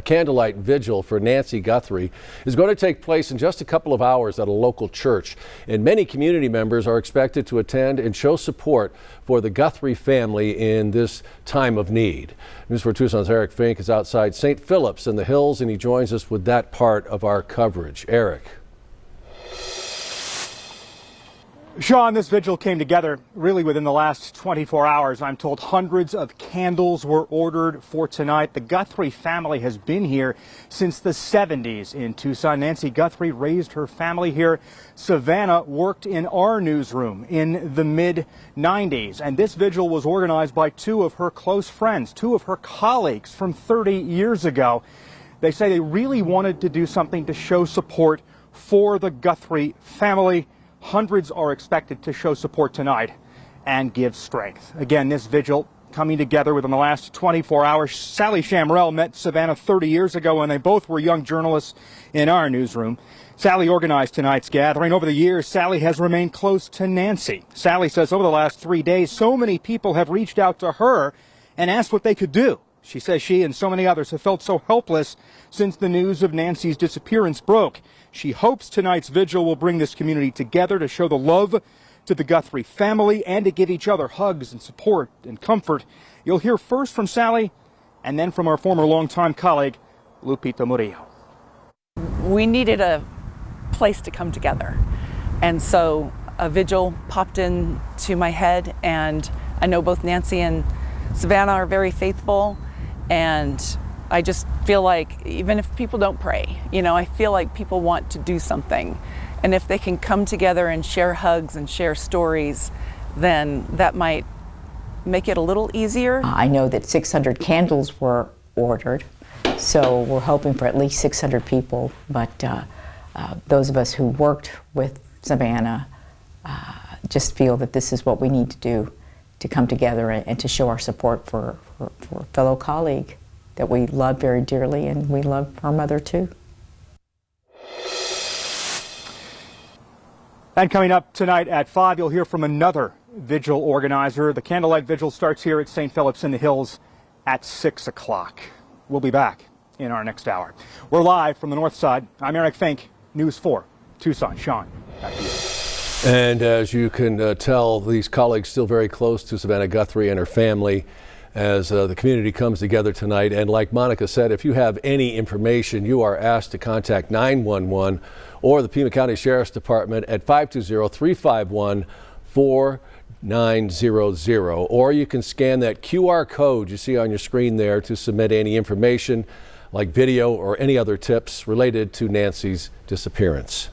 Candlelight vigil for Nancy Guthrie is going to take place in just a couple of hours at a local church, and many community members are expected to attend and show support for the Guthrie family in this time of need. News 4 Tucson's Eric Fink is outside St. Philip's in the Hills, and he joins us with that part of our coverage. Eric. Sean, this vigil came together really within the last 24 hours. I'm told hundreds of candles were ordered for tonight. The Guthrie family has been here since the 70s in Tucson. Nancy Guthrie raised her family here. Savannah worked in our newsroom in the mid-90s. And this vigil was organized by two of her close friends, two of her colleagues from 30 years ago. They say they really wanted to do something to show support for the Guthrie family. Hundreds are expected to show support tonight and give strength. Again, this vigil coming together within the last 24 hours. Sally Shamrell met Savannah 30 years ago when they both were young journalists in our newsroom. Sally organized tonight's gathering. Over the years, Sally has remained close to Nancy. Sally says over the last 3 days, so many people have reached out to her and asked what they could do. She says she and so many others have felt so helpless since the news of Nancy's disappearance broke. She hopes tonight's vigil will bring this community together to show the love to the Guthrie family and to give each other hugs and support and comfort. You'll hear first from Sally and then from our former longtime colleague, Lupita Murillo. We needed a place to come together, and so a vigil popped into my head, and I know both Nancy and Savannah are very faithful, and I just feel like even if people don't pray, I feel like people want to do something. And if they can come together and share hugs and share stories, then that might make it a little easier. I know that 600 candles were ordered, so we're hoping for at least 600 people. But those of us who worked with Savannah just feel that this is what we need to do to come together and to show our support for a fellow colleague that we love very dearly, and we love our mother too. And coming up tonight at 5, you'll hear from another vigil organizer. The Candlelight Vigil starts here at St. Philip's in the Hills at 6 o'clock. We'll be back in our next hour. We're live from the north side. I'm Eric Fink, News 4 Tucson. Sean, back to you. And as you can tell, these colleagues still very close to Savannah Guthrie and her family as the community comes together tonight. And like Monica said, if you have any information, you are asked to contact 911 or the Pima County Sheriff's Department at 520-351-4900. Or you can scan that QR code you see on your screen there to submit any information like video or any other tips related to Nancy's disappearance.